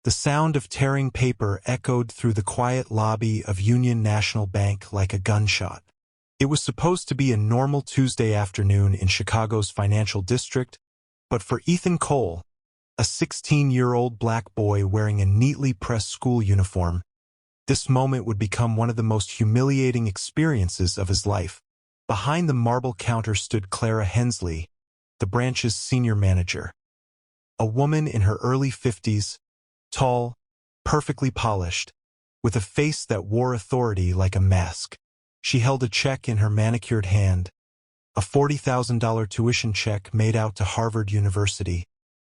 The sound of tearing paper echoed through the quiet lobby of Union National Bank like a gunshot. It was supposed to be a normal Tuesday afternoon in Chicago's financial district, but for Ethan Cole, a 16-year-old black boy wearing a neatly pressed school uniform, this moment would become one of the most humiliating experiences of his life. Behind the marble counter stood Clara Hensley, the branch's senior manager. A woman in her early 50s, tall, perfectly polished, with a face that wore authority like a mask. She held a check in her manicured hand, a $40,000 tuition check made out to Harvard University,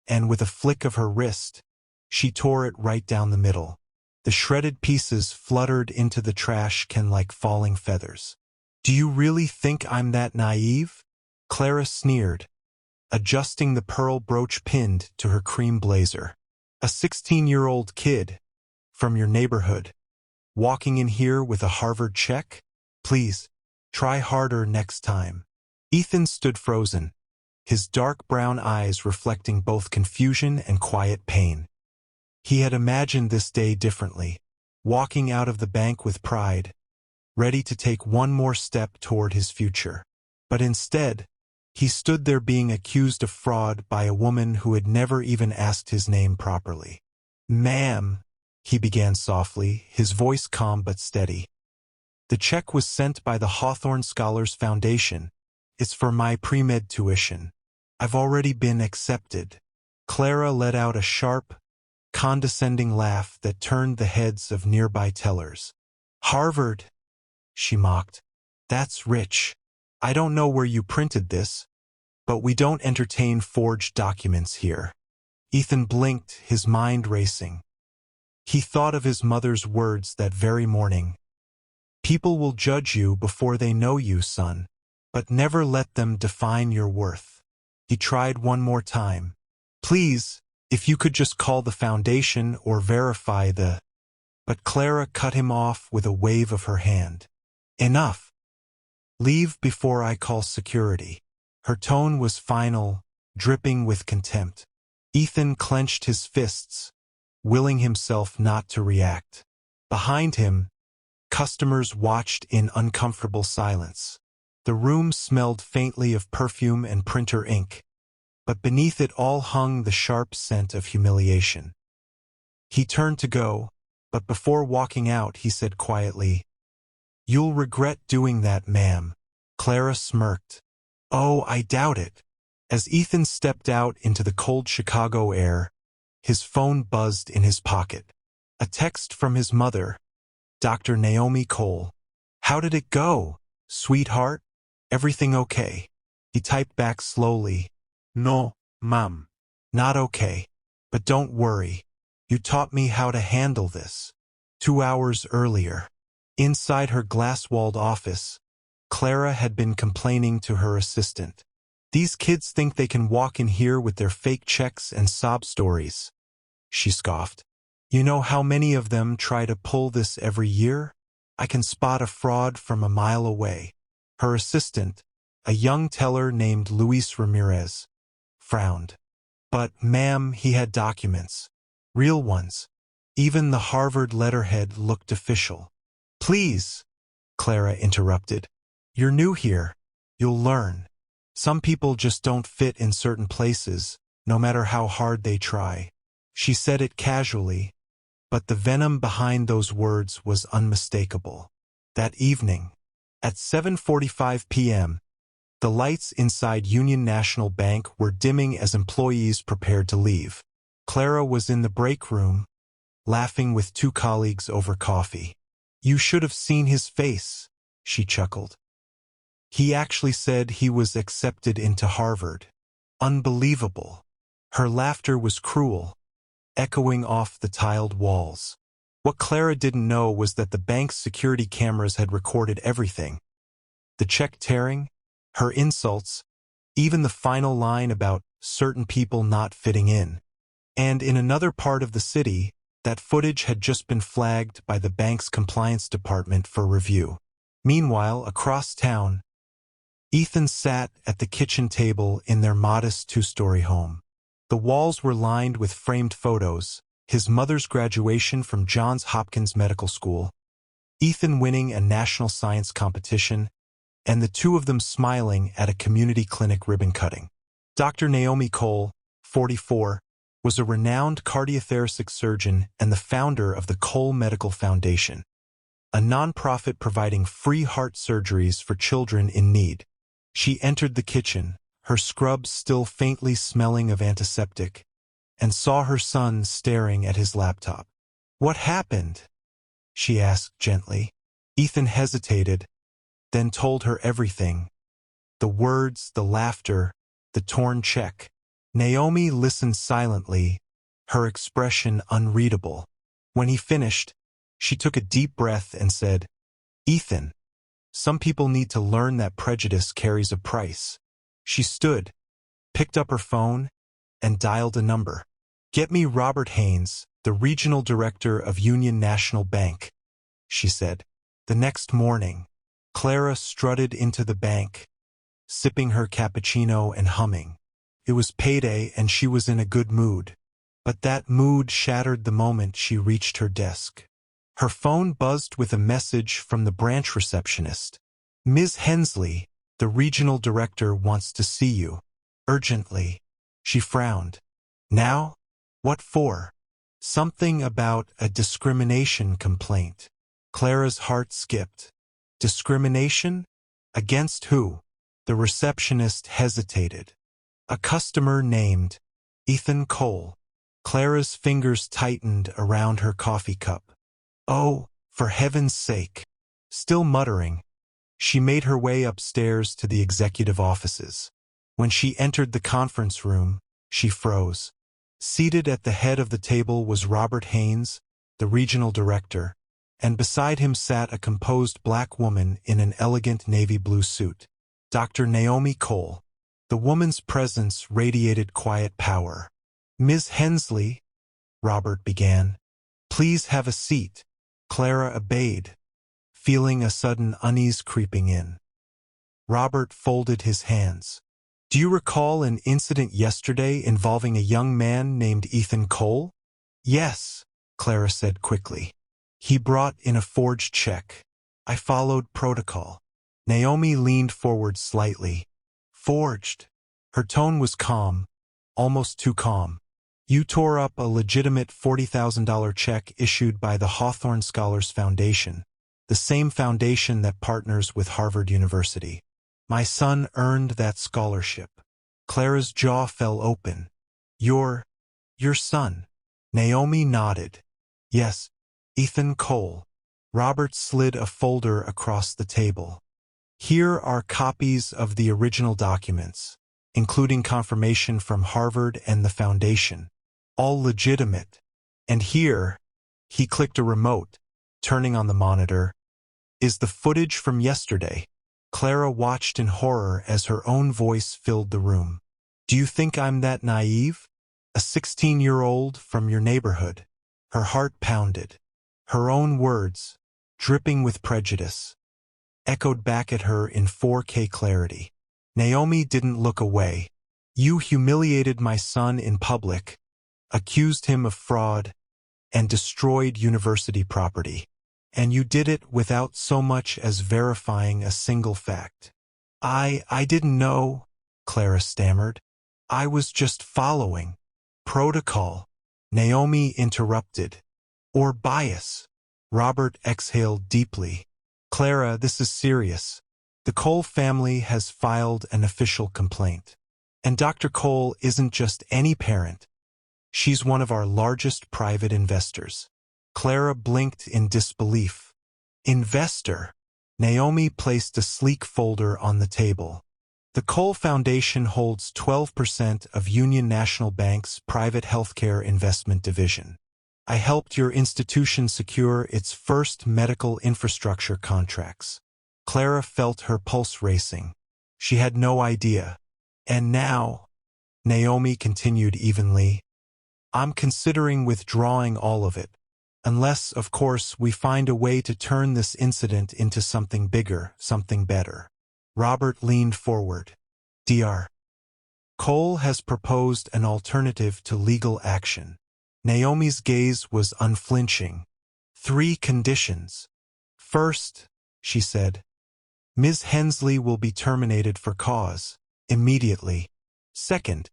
and with a flick of her wrist, she tore it right down the middle. The shredded pieces fluttered into the trash can like falling feathers. "Do you really think I'm that naive?" Clara sneered, adjusting the pearl brooch pinned to her cream blazer. "A 16-year-old kid, from your neighborhood, walking in here with a Harvard check? Please, try harder next time." Ethan stood frozen, his dark brown eyes reflecting both confusion and quiet pain. He had imagined this day differently, walking out of the bank with pride, ready to take one more step toward his future. But instead, he stood there being accused of fraud by a woman who had never even asked his name properly. "Ma'am," he began softly, his voice calm but steady. "The check was sent by the Hawthorne Scholars Foundation. It's for my pre-med tuition. I've already been accepted." Clara let out a sharp, condescending laugh that turned the heads of nearby tellers. "Harvard," she mocked. "That's rich. I don't know where you printed this, but we don't entertain forged documents here." Ethan blinked, his mind racing. He thought of his mother's words that very morning. "People will judge you before they know you, son, but never let them define your worth." He tried one more time. "Please, if you could just call the foundation or verify the—" But Clara cut him off with a wave of her hand. "Enough. Leave before I call security." Her tone was final, dripping with contempt. Ethan clenched his fists, willing himself not to react. Behind him, customers watched in uncomfortable silence. The room smelled faintly of perfume and printer ink, but beneath it all hung the sharp scent of humiliation. He turned to go, but before walking out he said quietly, "You'll regret doing that, ma'am." Clara smirked. "Oh, I doubt it." As Ethan stepped out into the cold Chicago air, his phone buzzed in his pocket. A text from his mother, Dr. Naomi Cole. "How did it go, sweetheart? Everything okay?" He typed back slowly, "No, Mom. Not okay. But don't worry. You taught me how to handle this." 2 hours earlier, inside her glass-walled office, Clara had been complaining to her assistant. "These kids think they can walk in here with their fake checks and sob stories," she scoffed. "You know how many of them try to pull this every year? I can spot a fraud from a mile away." Her assistant, a young teller named Luis Ramirez, frowned. "But, ma'am, he had documents. Real ones. Even the Harvard letterhead looked official." "Please," Clara interrupted. "You're new here. You'll learn. Some people just don't fit in certain places, no matter how hard they try." She said it casually, but the venom behind those words was unmistakable. That evening, at 7:45 p.m., the lights inside Union National Bank were dimming as employees prepared to leave. Clara was in the break room, laughing with 2 colleagues over coffee. "You should have seen his face," she chuckled. "He actually said he was accepted into Harvard. Unbelievable." Her laughter was cruel, echoing off the tiled walls. What Clara didn't know was that the bank's security cameras had recorded everything. The check tearing, her insults, even the final line about certain people not fitting in. And in another part of the city, that footage had just been flagged by the bank's compliance department for review. Meanwhile, across town, Ethan sat at the kitchen table in their modest 2-story home. The walls were lined with framed photos, his mother's graduation from Johns Hopkins Medical School, Ethan winning a national science competition, and the two of them smiling at a community clinic ribbon cutting. Dr. Naomi Cole, 44, was a renowned cardiothoracic surgeon and the founder of the Cole Medical Foundation, a nonprofit providing free heart surgeries for children in need. She entered the kitchen, her scrubs still faintly smelling of antiseptic, and saw her son staring at his laptop. "What happened?" she asked gently. Ethan hesitated, then told her everything. The words, the laughter, the torn check. Naomi listened silently, her expression unreadable. When he finished, she took a deep breath and said, "Ethan, some people need to learn that prejudice carries a price." She stood, picked up her phone, and dialed a number. "Get me Robert Haynes, the regional director of Union National Bank," she said. The next morning, Clara strutted into the bank, sipping her cappuccino and humming. It was payday and she was in a good mood. But that mood shattered the moment she reached her desk. Her phone buzzed with a message from the branch receptionist. "Ms. Hensley, the regional director wants to see you. Urgently." She frowned. "Now? What for?" "Something about a discrimination complaint." Clara's heart skipped. Discrimination? Against who? The receptionist hesitated. "A customer named Ethan Cole." Clara's fingers tightened around her coffee cup. "Oh, for heaven's sake." Still muttering, she made her way upstairs to the executive offices. When she entered the conference room, she froze. Seated at the head of the table was Robert Haynes, the regional director, and beside him sat a composed black woman in an elegant navy blue suit. Dr. Naomi Cole. The woman's presence radiated quiet power. "Ms. Hensley," Robert began. "Please have a seat." Clara obeyed, feeling a sudden unease creeping in. Robert folded his hands. "Do you recall an incident yesterday involving a young man named Ethan Cole?" "Yes," Clara said quickly. "He brought in a forged check. I followed protocol." Naomi leaned forward slightly. "Forged?" Her tone was calm, almost too calm. "You tore up a legitimate $40,000 check issued by the Hawthorne Scholars Foundation, the same foundation that partners with Harvard University. My son earned that scholarship." Clara's jaw fell open. Your son?" Naomi nodded. "Yes, Ethan Cole." Robert slid a folder across the table. "Here are copies of the original documents, including confirmation from Harvard and the foundation. All legitimate. And here," he clicked a remote, turning on the monitor, "is the footage from yesterday." Clara watched in horror as her own voice filled the room. "Do you think I'm that naive? A 16-year-old from your neighborhood?" Her heart pounded. Her own words, dripping with prejudice, echoed back at her in 4K clarity. Naomi didn't look away. "You humiliated my son in public, accused him of fraud, and destroyed university property. And you did it without so much as verifying a single fact." I didn't know," Clara stammered. "I was just following protocol." Naomi interrupted. "Or bias." Robert exhaled deeply. "Clara, this is serious. The Cole family has filed an official complaint. And Dr. Cole isn't just any parent. She's one of our largest private investors." Clara blinked in disbelief. "Investor?" Naomi placed a sleek folder on the table. "The Cole Foundation holds 12% of Union National Bank's private healthcare investment division. I helped your institution secure its first medical infrastructure contracts." Clara felt her pulse racing. She had no idea. "And now," Naomi continued evenly, "I'm considering withdrawing all of it. Unless, of course, we find a way to turn this incident into something bigger, something better." Robert leaned forward. "Dr. Cole has proposed an alternative to legal action. Naomi's gaze was unflinching. 3 conditions. First, she said, Ms. Hensley will be terminated for cause, immediately. Second,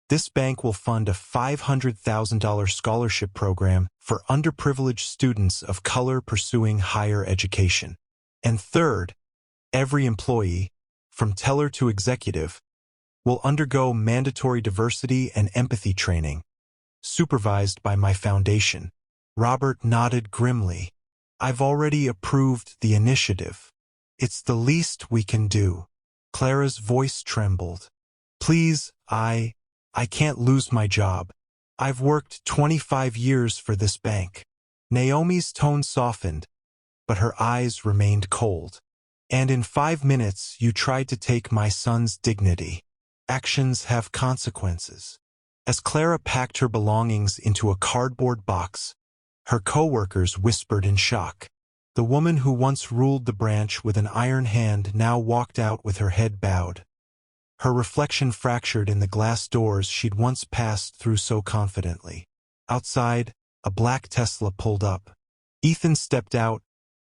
this bank will fund a $500,000 scholarship program for underprivileged students of color pursuing higher education. And third, every employee, from teller to executive, will undergo mandatory diversity and empathy training, supervised by my foundation. Robert nodded grimly. I've already approved the initiative. It's the least we can do. Clara's voice trembled. Please, I can't lose my job. I've worked 25 years for this bank. Naomi's tone softened, but her eyes remained cold. And in 5 minutes you tried to take my son's dignity. Actions have consequences. As Clara packed her belongings into a cardboard box, her co-workers whispered in shock. The woman who once ruled the branch with an iron hand now walked out with her head bowed. Her reflection fractured in the glass doors she'd once passed through so confidently. Outside, a black Tesla pulled up. Ethan stepped out,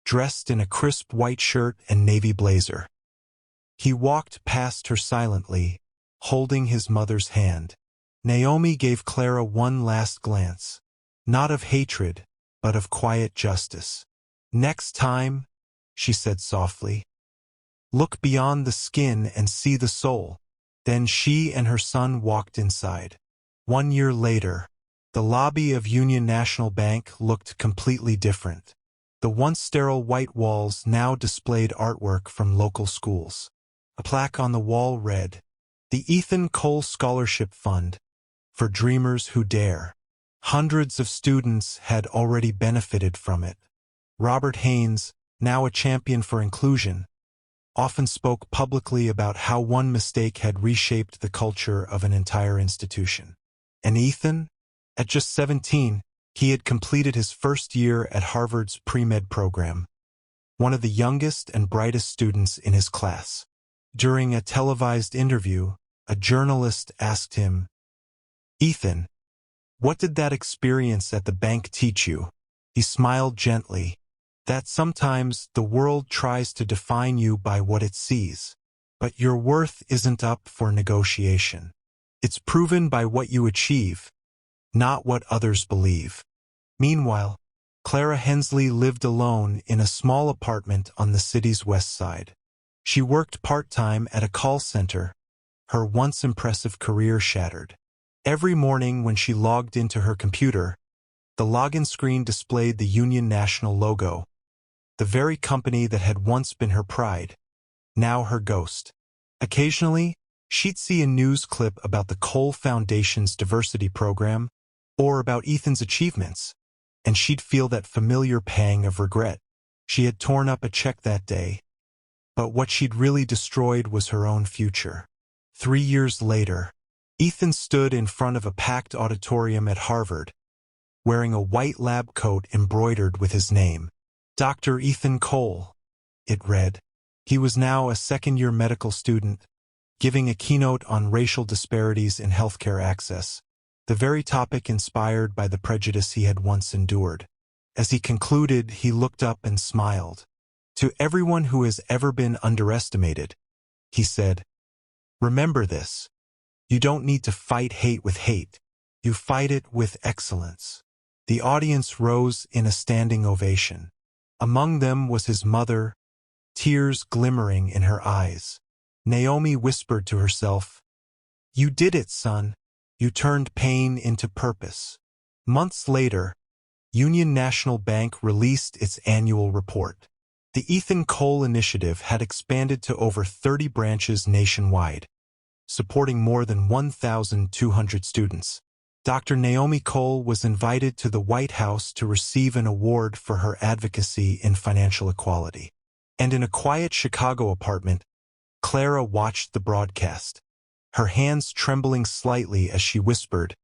dressed in a crisp white shirt and navy blazer. He walked past her silently, holding his mother's hand. Naomi gave Clara one last glance, not of hatred, but of quiet justice. Next time, she said softly, look beyond the skin and see the soul. Then she and her son walked inside. 1 year later, the lobby of Union National Bank looked completely different. The once sterile white walls now displayed artwork from local schools. A plaque on the wall read, "The Ethan Cole Scholarship Fund, for Dreamers Who Dare." Hundreds of students had already benefited from it. Robert Haynes, now a champion for inclusion, often spoke publicly about how one mistake had reshaped the culture of an entire institution. And Ethan? At just 17, he had completed his first year at Harvard's pre-med program, one of the youngest and brightest students in his class. During a televised interview, a journalist asked him, "Ethan, what did that experience at the bank teach you?" He smiled gently. That sometimes the world tries to define you by what it sees, but your worth isn't up for negotiation. It's proven by what you achieve, not what others believe. Meanwhile, Clara Hensley lived alone in a small apartment on the city's west side. She worked part-time at a call center, her once impressive career shattered. Every morning when she logged into her computer, the login screen displayed the Union National logo, the very company that had once been her pride, now her ghost. Occasionally, she'd see a news clip about the Cole Foundation's diversity program or about Ethan's achievements, and she'd feel that familiar pang of regret. She had torn up a check that day, but what she'd really destroyed was her own future. 3 years later, Ethan stood in front of a packed auditorium at Harvard, wearing a white lab coat embroidered with his name. Dr. Ethan Cole, it read. He was now a second-year medical student, giving a keynote on racial disparities in healthcare access, the very topic inspired by the prejudice he had once endured. As he concluded, he looked up and smiled. To everyone who has ever been underestimated, he said, remember this. You don't need to fight hate with hate. You fight it with excellence. The audience rose in a standing ovation. Among them was his mother, tears glimmering in her eyes. Naomi whispered to herself, "You did it, son. You turned pain into purpose." Months later, Union National Bank released its annual report. The Ethan Cole Initiative had expanded to over 30 branches nationwide, supporting more than 1,200 students. Dr. Naomi Cole was invited to the White House to receive an award for her advocacy in financial equality. And in a quiet Chicago apartment, Clara watched the broadcast, her hands trembling slightly as she whispered,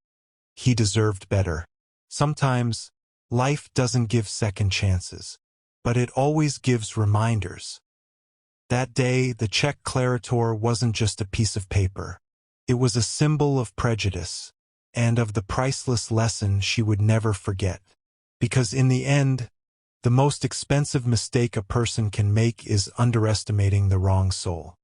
"He deserved better." Sometimes, life doesn't give second chances, but it always gives reminders. That day, the check Clara tore wasn't just a piece of paper. It was a symbol of prejudice, and of the priceless lesson she would never forget. Because in the end, the most expensive mistake a person can make is underestimating the wrong soul.